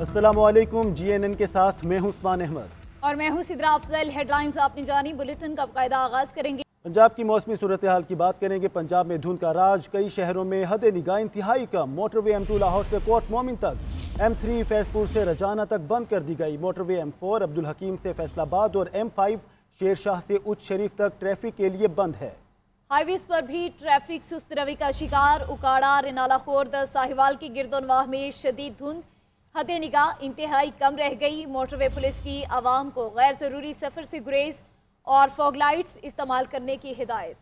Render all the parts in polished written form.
अस्सलामुअलैकुम, GNN के साथ मैं हूं उस्मान अहमद और मैं हूं सिद्रा अफजल। हेडलाइंस आपने जानी, बुलेटिन का बाकायदा आगाज करेंगे। पंजाब की मौसमी सूरत हाल की बात करेंगे। पंजाब में धुंध का राज, कई शहरों में हद निगाह इंतहाई कम। मोटरवे M2 लाहौर से कोट मोमिन तक, M3 फैजपुर से रजाना तक बंद कर दी गई। मोटरवे M4 अब्दुल हकीम से फैसलाबाद और M5 शेरशाह से उच्च शरीफ तक ट्रैफिक के लिए बंद है। हाईवेज पर भी ट्रैफिक सुस्त रवि का शिकार। उकाड़ा, रिनाला खोर्द, साहिवाल की गिरदोनवाह में शदीद धुंध, हद निगाह इंतहाई कम रह गई। मोटरवे पुलिस की आवाम को गैर जरूरी सफर से गुरेज और फॉग लाइट्स इस्तेमाल करने की हिदायत।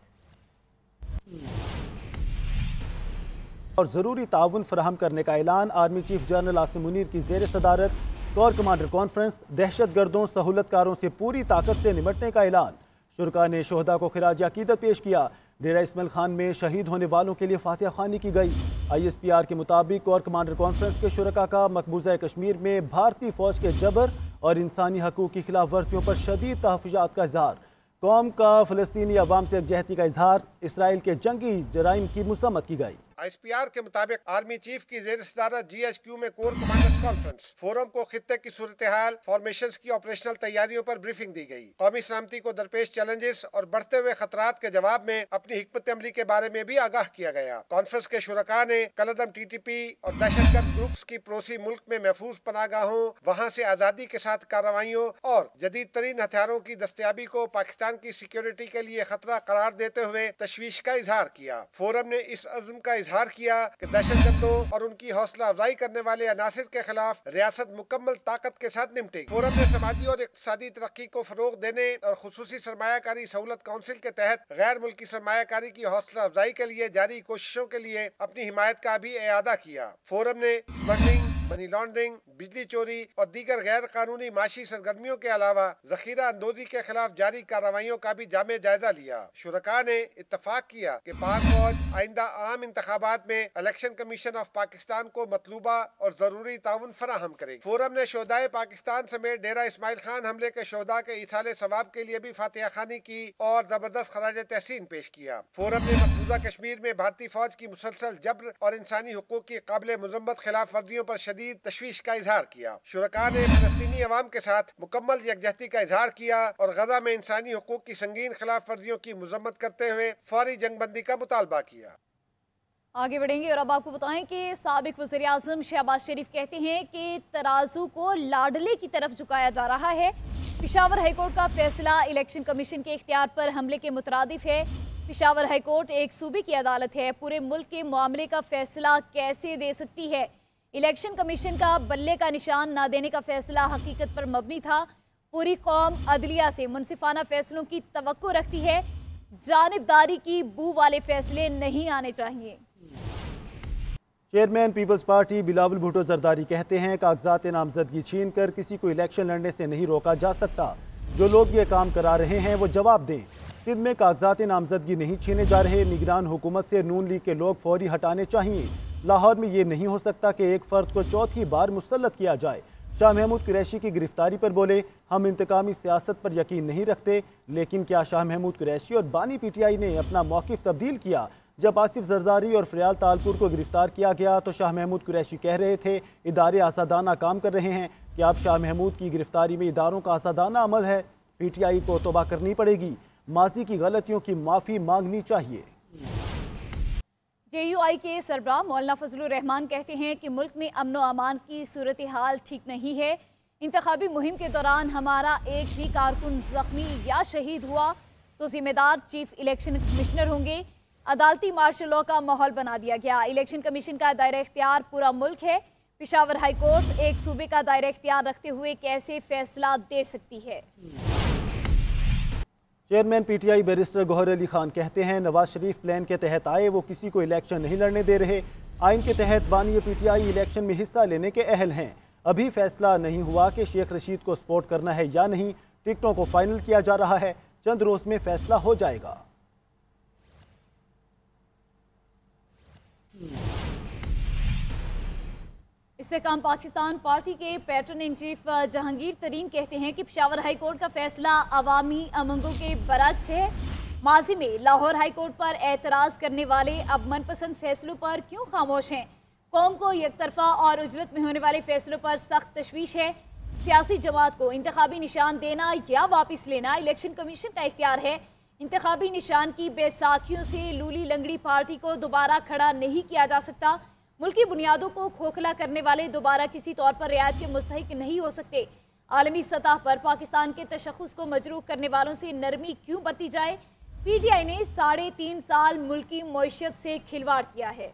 और जरूरी ताउन फराहम करने का ऐलान। Army chief general Asim Munir की जेर सदारत कोर कमांडर कॉन्फ्रेंस। दहशत गर्दों सहूलतकारों से पूरी ताकत से निपटने का ऐलान। शुरका ने शोहदा को खिराज अकीदत पेश किया। डेरा इस्माइल खान में शहीद होने वालों के लिए फातिहा खानी की गई। ISPR के मुताबिक कोर कमांडर कॉन्फ्रेंस के शुरका का मकबूजा कश्मीर में भारतीय फौज के जबर और इंसानी हकूक की खिलाफ वर्जियों पर शदीद तहफ़्फ़ुज़ात का इजहार। कौम का फ़लस्तीनी अवाम से यकजहती का इजहार। इसराइल के जंगी जराइम की मज़म्मत की गई। ISPR के मुताबिक आर्मी चीफ की जेर सदारत GHQ में कोर कमांडर्स कॉन्फ्रेंस फोरम को खित्ते की सूरत हाल, फॉर्मेशंस की ऑपरेशनल तैयारियों पर ब्रीफिंग दी गई। कौमी सलामती को दरपेश चैलेंजेस और बढ़ते हुए खतरात के जवाब में अपनी हिकमत अमली के बारे में भी आगाह किया गया। कॉन्फ्रेंस के शुरका ने कलअदम TTP और दहशतगर्द ग्रुप्स की पड़ोसी मुल्क में महफूज पनागाहों, वहाँ से आज़ादी के साथ कार्रवाइयों और जदीद तरीन हथियारों की दस्तयाबी को पाकिस्तान की सिक्योरिटी के लिए खतरा करार देते हुए तशवीश का इजहार किया। फोरम ने इस अज़्म का इजहार किया कि दहशतगर्दों और उनकी हौसला अफजाई करने वाले अनासिर के खिलाफ रियासत मुकम्मल ताकत के साथ निपटेगी। फोरम ने समाजी और इक़्तिसादी तरक्की को फरोग देने और खुसूसी सरमायाकारी सहूलत काउंसिल के तहत गैर मुल्की सरमायाकारी की हौसला अफजाई के लिए जारी कोशिशों के लिए अपनी हिमायत का भी इआदा किया। फोरम ने स्मगलिंग, मनी लॉन्ड्रिंग, बिजली चोरी और दीगर गैर कानूनी माशी सरगर्मियों के अलावा जखीरा अंदोजी के खिलाफ जारी कार्रवाइयों का भी जामे जायजा लिया। शुरका ने इत्तफाक किया कि पाक फौज आइंदा आम इंतखाबात में इलेक्शन कमीशन ऑफ पाकिस्तान को मतलूबा और जरूरी ताउन फराहम करेगी। फोरम ने शोहदाए पाकिस्तान समेत डेरा इस्माइल खान हमले के शोहदा के इसाले सवाब के लिए भी फातिहा खानी की और जबरदस्त खराज तहसीन पेश किया। फोरम ने मकबूजा कश्मीर में भारतीय फौज की मुसलसल जब्र और इंसानी हुकूक की काबिल मुजम्मत खिलाफ वर्जियों पर शदीद तशवीश का इजहार किया। शुरका ने फलस्तीनी अवाम के साथ मुकम्मल यकजहती का इजहार किया और गजा में इंसानी हुकूक की संगीन खिलाफ वर्जियों की मुजम्मत करते हुए फौरी जंगबंदी का मुतालबा किया। आगे बढ़ेंगे और अब आपको बताएं कि साबिक वज़ीर आज़म शहबाज शरीफ कहते हैं कि तराजू को लाडले की तरफ झुकाया जा रहा है। पेशावर हाईकोर्ट का फैसला इलेक्शन कमीशन के इख्तियार पर हमले के मुतरादिफ है। पेशावर हाईकोर्ट एक सूबे की अदालत है, पूरे मुल्क के मामले का फैसला कैसे दे सकती है। इलेक्शन कमीशन का बल्ले का निशान ना देने का फैसला हकीकत पर मबनी था। पूरी कौम अदलिया से मुनसिफाना फैसलों की तवक्को रखती है। जानिबदारी की बू वाले फैसले नहीं आने चाहिए। चेयरमैन पीपल्स पार्टी बिलावल भुट्टो जरदारी कहते हैं कागजात नामजदगी छीन कर किसी को इलेक्शन लड़ने से नहीं रोका जा सकता। जो लोग ये काम करा रहे हैं वो जवाब दें। सिंध में कागजात नामजदगी नहीं छीने जा रहे। निगरान हुकूमत से नून लीग के लोग फौरी हटाने चाहिए। लाहौर में ये नहीं हो सकता कि एक फर्द को चौथी बार मुसल्लत किया जाए। शाह महमूद कुरैशी की गिरफ्तारी पर बोले, हम इंतकामी सियासत पर यकीन नहीं रखते। लेकिन क्या शाह महमूद कुरैशी और बानी PTI ने अपना मौक़िफ़ तब्दील किया? जब आसिफ जरदारी और फरियाल तालपुर को गिरफ्तार किया गया तो शाह महमूद कुरैशी कह रहे थे इदारे आज़ादाना काम कर रहे हैं। कि अब शाह महमूद की गिरफ्तारी में इदारों का आज़ादाना अमल है? PTI को तौबा करनी पड़ेगी। माजी की गलतियों की माफ़ी मांगनी चाहिए। JUI के सरबराह मौलाना फजलुर रहमान कहते हैं कि मुल्क में अमन व अमान की सूरत हाल ठीक नहीं है। इंतखाबी मुहिम के दौरान हमारा एक भी कारकुन जख्मी या शहीद हुआ तो जिम्मेदार चीफ इलेक्शन कमिश्नर होंगे। अदालती मार्शल लॉ का माहौल बना दिया गया। इलेक्शन कमीशन का दायरा इख्तियार पूरा मुल्क है। पेशावर हाई कोर्ट एक सूबे का दायरा इख्तियार रखते हुए कैसे फैसला दे सकती है। Chairman PTI barrister Gohar Ali Khan कहते हैं नवाज शरीफ प्लान के तहत आए, वो किसी को इलेक्शन नहीं लड़ने दे रहे। आइन के तहत बानी PTI इलेक्शन में हिस्सा लेने के अहल हैं। अभी फैसला नहीं हुआ कि शेख रशीद को सपोर्ट करना है या नहीं। टिकटों को फाइनल किया जा रहा है। चंद रोज में फैसला हो जाएगा। इस्तेकाम पाकिस्तान पार्टी के पैटर्न इन चीफ जहांगीर तरीन कहते हैं कि पेशावर हाई कोर्ट का फैसला अवामी अमंगों के बरक्स है। माजी में लाहौर हाई कोर्ट पर एतराज़ करने वाले अब मनपसंद फैसलों पर क्यों खामोश हैं? قوم کو یک طرفہ اور اجرت میں ہونے والے فیصلوں پر سخت تشویش ہے۔ سیاسی جماعت کو انتخابی نشان دینا یا واپس لینا الیکشن کمیشن کا اختیار ہے۔ انتخابی نشان کی بے ساکھیوں سے لولی لنگڑی پارٹی کو دوبارہ کھڑا نہیں کیا جا سکتا۔ ملکی بنیادوں کو کھوکھلا کرنے والے دوبارہ کسی طور پر رعایت کے مستحق نہیں ہو سکتے۔ عالمی سطح پر پاکستان کے تشخص کو مجروح کرنے والوں سے نرمی کیوں برتی جائے؟ پی ٹی آئی نے 3.5 سال ملکی معیشت سے کھلواڑ کیا ہے۔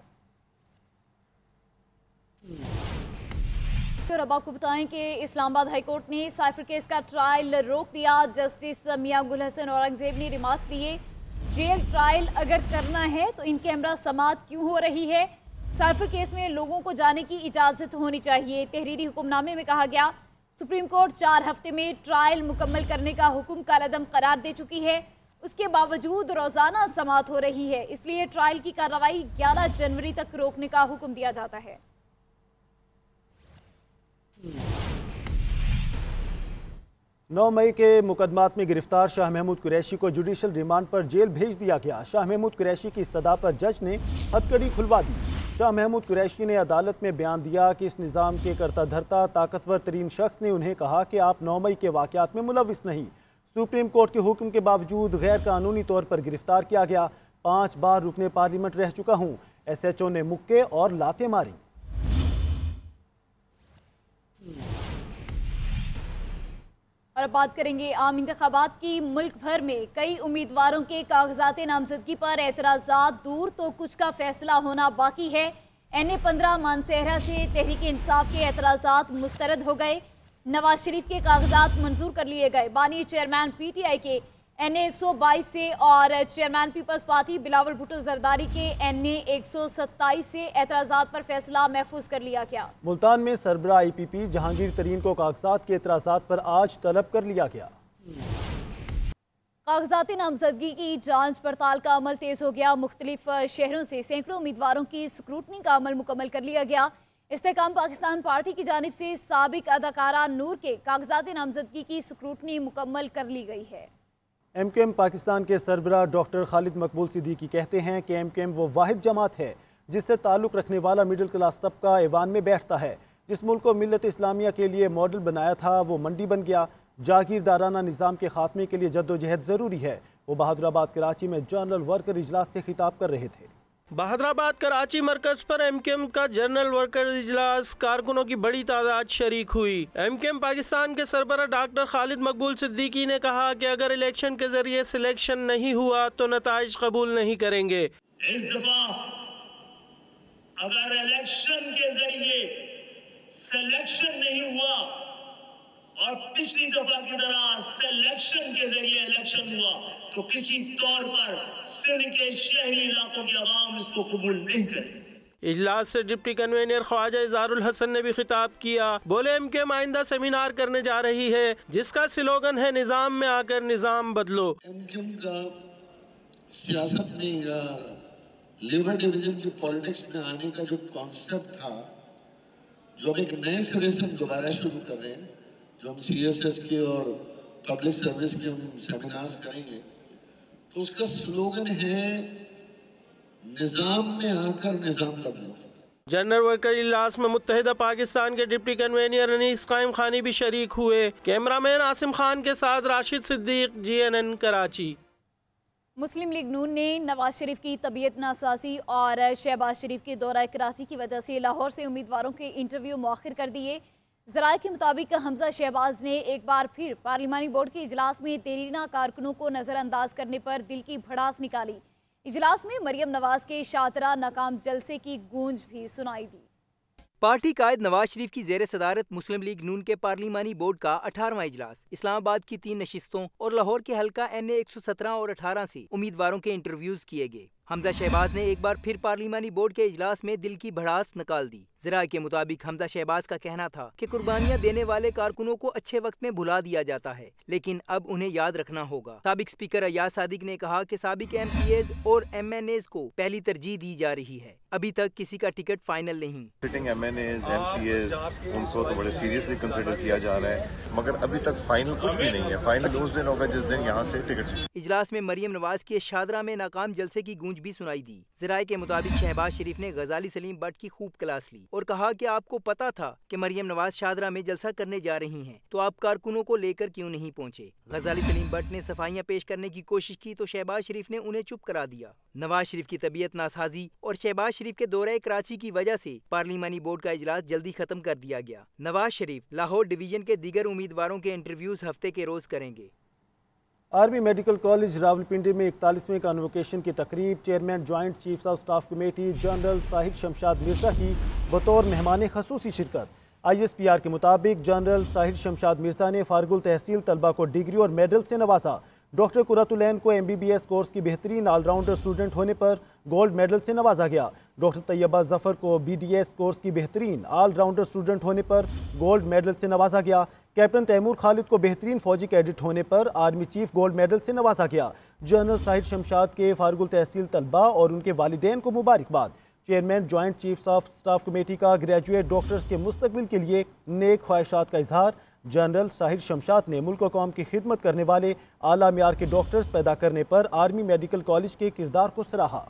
اور اب آپ کو بتائیں کہ اسلام آباد ہائی کورٹ نے سائفر کیس کا ٹرائل روک دیا۔ جسٹس میاں گل حسن اورنگزیب نے ریمارکس دیے، جیل ٹرائل اگر کرنا ہے تو ان کیمرہ سماعت کیوں ہو رہی ہے؟ سائفر کیس میں لوگوں کو جانے کی اجازت ہونی چاہیے۔ تحریری حکم نامے میں کہا گیا سپریم کورٹ 4 ہفتے میں ٹرائل مکمل کرنے کا حکم کالعدم قرار دے چکی ہے، اس کے باوجود روزانہ سماعت ہو رہی ہے، اس لیے ٹرائل کی کارروائی 11 جنوری تک روکنے کا حکم دیا جاتا ہے۔ 9 مئی کے مقدمات میں گرفتار شاہ محمود قریشی کو جوڈیشل ریمانڈ پر جیل بھیج دیا گیا۔ شاہ محمود قریشی کی استدعا پر جج نے ہتکڑی کھلوا دی۔ شاہ محمود قریشی نے عدالت میں بیان دیا کہ اس نظام کے کرتا دھرتا طاقتور ترین شخص نے انہیں کہا کہ آپ 9 مئی کے واقعات میں ملوث نہیں۔ سپریم کورٹ کے حکم کے باوجود غیر قانونی طور پر گرفتار کیا گیا۔ 5 بار رکن پارلیمنٹ رہ چکا ہوں، ایس ایچ او نے مکے اور لاتیں ماری۔ اور اب بات کریں گے عام انتخابات کی۔ ملک بھر میں کئی امیدواروں کے کاغذات نامزدگی پر اعتراضات دور تو کچھ کا فیصلہ ہونا باقی ہے۔ NA-15 مانسہرہ سے تحریک انصاف کے اعتراضات مسترد ہو گئے۔ نواز شریف کے کاغذات منظور کر لیے گئے۔ بانی چیئرمین پی ٹی آئی کے NA-122 سے اور چیئرمین پیپلز پارٹی بلاول بھٹو زرداری کے NA-127 سے اعتراضات پر فیصلہ محفوظ کر لیا گیا۔ ملتان میں سربراہ IPP جہانگیر ترین کو کاغذات کے اعتراضات پر آج طلب کر لیا گیا۔ کاغذات نامزدگی کی جانچ پڑتال کا عمل تیز ہو گیا۔ مختلف شہروں سے سینکڑوں امیدواروں کی سکروٹنی کا عمل مکمل کر لیا گیا۔ استحکام پاکستان پارٹی کی جانب سے سابق اداکارہ نور کے کاغذات نامزدگی کی سکروٹنی مکمل کر لی گئی ہے۔ MKM پاکستان کے سربراہ ڈاکٹر خالد مقبول صدیقی کہتے ہیں کہ MKM وہ واحد جماعت ہے جس سے تعلق رکھنے والا مڈل کلاس طبقہ ایوان میں بیٹھتا ہے۔ جس ملک کو ملت اسلامیہ کے لیے ماڈل بنایا تھا وہ منڈی بن گیا۔ جاگیردارانہ نظام کے خاتمے کے لیے جدوجہد ضروری ہے۔ وہ بہادر آباد کراچی میں جنرل ورکر اجلاس سے خطاب کر رہے تھے۔ بہادر آباد کراچی مرکز پر MKM کا جنرل ورکر اجلاس کارکنوں کی بڑی تعداد شریک ہوئی۔ MKM پاکستان کے سربراہ ڈاکٹر خالد مقبول صدیقی نے کہا کہ اگر الیکشن کے ذریعے سلیکشن نہیں ہوا تو نتائج قبول نہیں کریں گے۔ اس دفعہ اگر الیکشن کے ذریعے سلیکشن نہیں ہوا اور پچھلی دفعہ کی طرح سلیکشن کے ذریعے الیکشن ہوا تو کسی طور پر سندھ کے شہری علاقوں کی عوام اس کو قبول نہیں کرے۔ اجلاس سے ڈپٹی کنوینر خواجہ اظہار الحسن نے بھی خطاب کیا۔ بولے MKM آئندہ سیمینار کرنے جا رہی ہے جس کا سلوگن ہے نظام میں آ کر نظام بدلو۔ MKM کا سیاست میں یا لیبر ڈویژن کی پولیٹکس میں آنے کا جو کانسیپٹ تھا، جو ہم ایک نئے سرے سے دوبارہ شروع کر رہے ہیں، جو ہم CSS کے اور پبلک سروس کے ہم سیمینارز کریں گے، تو اس کا سلوگن ہے نظام میں آ کر نظام بدلو۔ جنرل ورکر اجلاس میں متحدہ پاکستان کے ڈپٹی کنوینر انیس قائم خانی بھی شریک ہوئے۔ کیمرہ مین عاصم خان کے ساتھ راشد صدیق، GNN کراچی۔ مسلم لیگ نون نے نواز شریف کی طبیعت ناسازی اور شہباز شریف کے دورہ کراچی کی وجہ سے لاہور سے امیدواروں کے انٹرویو مؤخر کر دیے۔ ذرائع کے مطابق حمزہ شہباز نے ایک بار پھر پارلیمانی بورڈ کے اجلاس میں دیرینہ کارکنوں کو نظر انداز کرنے پر دل کی بھڑاس نکالی۔ اجلاس میں مریم نواز کے شاطرہ ناکام جلسے کی گونج بھی سنائی دی۔ پارٹی قائد نواز شریف کی زیر صدارت مسلم لیگ نون کے پارلیمانی بورڈ کا 18واں اجلاس اسلام آباد کی 3 نشستوں اور لاہور کے حلقہ NA-117 اور 18 سے امیدواروں کے انٹرویوز کیے گئے۔ حمزہ شہباز نے ایک بار پھر پارلیمانی بورڈ کے اجلاس میں دل کی بھڑاس نکال دی۔ ذرائع کے مطابق حمزہ شہباز کا کہنا تھا کہ قربانیاں دینے والے کارکنوں کو اچھے وقت میں بھلا دیا جاتا ہے، لیکن اب انہیں یاد رکھنا ہوگا۔ سابق اسپیکر ایاز صادق نے کہا کہ سابق MPAs اور MNAs کو پہلی ترجیح دی جا رہی ہے، ابھی تک کسی کا ٹکٹ فائنل نہیں۔ سٹنگ MNAs MPAs ان کو تو بڑے سیریسلی کنسیڈر کیا جا رہا ہے، مگر ابھی تک فائنل کچھ بھی نہیں ہے۔ فائنل اس دن ہوگا جس دن یہاں سے ٹکٹ۔ اجلاس میں مریم نواز کے شاطرہ میں ناکام جلسے کی گونج गूंज भी सुनाई दी। ज़राए के मुताबिक शहबाज शरीफ ने गजाली सलीम बट की खूब क्लास ली और कहा कि आपको पता था कि मरियम नवाज शादरा में जलसा करने जा रही हैं, तो आप कारकुनों को लेकर क्यों नहीं पहुंचे। गजाली सलीम बट ने सफाइयां पेश करने की कोशिश की तो शहबाज शरीफ ने उन्हें चुप करा दिया। नवाज शरीफ की तबीयत नासाजी और शहबाज शरीफ के दौरे कराची की वजह से पार्लिमानी बोर्ड का इजलास जल्दी खत्म कर दिया गया। नवाज शरीफ लाहौर डिवीजन के दीगर उम्मीदवारों के इंटरव्यूज हफ्ते के रोज करेंगे। आर्मी मेडिकल कॉलेज रावलपिंडी में 41वें कन्वोकेशन की तकरीब chairman joint chiefs of staff committee general Sahir Shamshad Mirza की बतौर मेहमान खसूसी शिरकत। ISPR के मुताबिक जनरल साहिर शमशाद मिर्जा ने फारगुल तहसील तलबा को डिग्री और मेडल से नवाजा। डॉक्टर कुरतुलैन को MBBS कोर्स की बेहतरीन ऑलराउंडर स्टूडेंट होने पर गोल्ड मेडल से नवाजा गया। डॉक्टर तैयबा जफर को BDS कोर्स की बेहतरीन ऑलराउंडर स्टूडेंट होने पर गोल्ड मेडल से नवाजा गया। कैप्टन तैमूर खालिद को बेहतरीन फौजी कैडेट होने पर आर्मी चीफ गोल्ड मेडल से नवाजा गया। जनरल साहिर शमशाद के फारगुल तहसील तलबा और उनके वालिदैन को मुबारकबाद। Chairman joint chiefs of staff committee का ग्रेजुएट डॉक्टर्स के मुस्तकबिल के लिए नेक ख्वाहिशात का इजहार। जनरल साहिर शमशाद ने मुल्क और कौम की खिदमत करने वाले आला मियार के डॉक्टर्स पैदा करने पर आर्मी मेडिकल कॉलेज के किरदार को सराहा।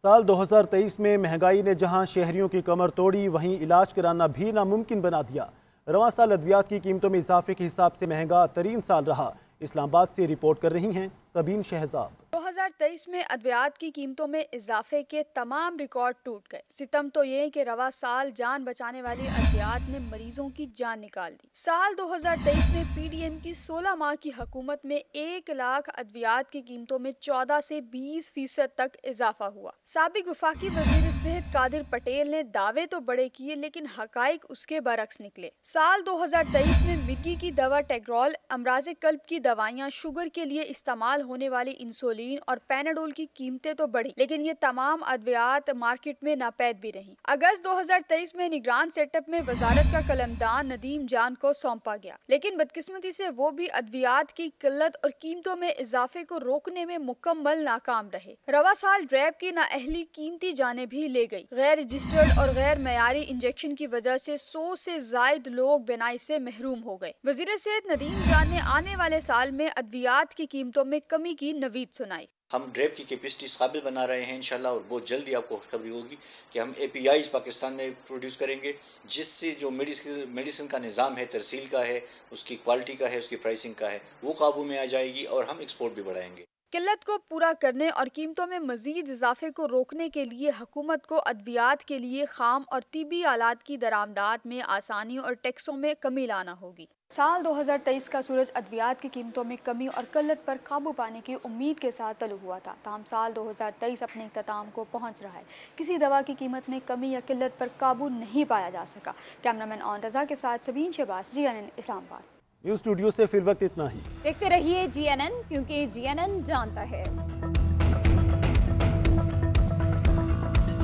साल 2023 में महंगाई ने जहां शहरियों की कमर तोड़ी, वहीं इलाज कराना भी नामुमकिन बना दिया। रवां साल अद्वियात की कीमतों में इजाफे के हिसाब से महंगा तरीन साल रहा। इस्लामाबाद से रिपोर्ट कर रही हैं सबीन शहजाद। 2023 में अद्वियात की कीमतों में इजाफे के तमाम रिकॉर्ड टूट गए। सितम तो ये कि रवा साल जान बचाने वाली अद्वियात ने मरीजों की जान निकाल दी। साल 2023 में PDM की 16 माह की हुकूमत में 1 लाख अद्वियात की कीमतों में 14 से 20% तक इजाफा हुआ। साबिक वफाकी वजीर सेहत कादिर पटेल ने दावे तो बड़े किए, लेकिन हकाइक उसके बरक्स निकले। साल 2023 में मिर्गी की दवा टेग्रोल, अमराज कल्ब की दवाइयाँ, शुगर के लिए इस्तेमाल होने वाली इंसुलिन और पैनाडोल की कीमतें तो बढ़ी, लेकिन ये तमाम अद्वियात मार्केट में नापैद भी रही। अगस्त 2023 में निगरान सेटअप में वजारत का कलमदान नदीम जान को सौंपा गया, लेकिन बदकिस्मती से वो भी अद्वियात की किल्लत और कीमतों में इजाफे को रोकने में मुकम्मल नाकाम रहे। रवा साल रैब की नाअहली कीमती जानें भी ले गई। गैर रजिस्टर्ड और गैर मयारी इंजेक्शन की वजह से 100 से जायद लोग बिनाई से महरूम हो गए। वजीर सेहत नदीम जान ने आने वाले साल में अद्वियात की कीमतों में कमी की नवीद सुनाई। हम ड्रेप की कैपेसिटीज काबिल बना रहे हैं इंशाल्लाह, और बहुत जल्दी आपको खुशखबरी होगी कि हम APIs पाकिस्तान में प्रोड्यूस करेंगे, जिससे जो मेडिसिन का निज़ाम है, तरसील का है, उसकी क्वालिटी का है, उसकी प्राइसिंग का है, वो काबू में आ जाएगी और हम एक्सपोर्ट भी बढ़ाएंगे। किल्लत को पूरा करने और कीमतों में मजीद इजाफे को रोकने के लिए हुकूमत को अद्वियात के लिए खाम और तिबी आलात की दरामदात में आसानी और टैक्सों में कमी लाना होगी। साल 2023 का सूरज अद्वियात की कीमतों में कमी और किल्लत पर काबू पाने की उम्मीद के साथ तलु हुआ था। ताहम साल 2023 अपने इख्तिताम को पहुंच रहा है। किसी दवा की कीमत में कमी या किल्लत पर काबू नहीं पाया जा सका। कैमरामैन ऑन रजा के साथ Sabeen Shahbaz, GNN Islamabad. News studio से फिर वक्त इतना ही। देखते रहिए GNN, क्योंकि GNN जानता है।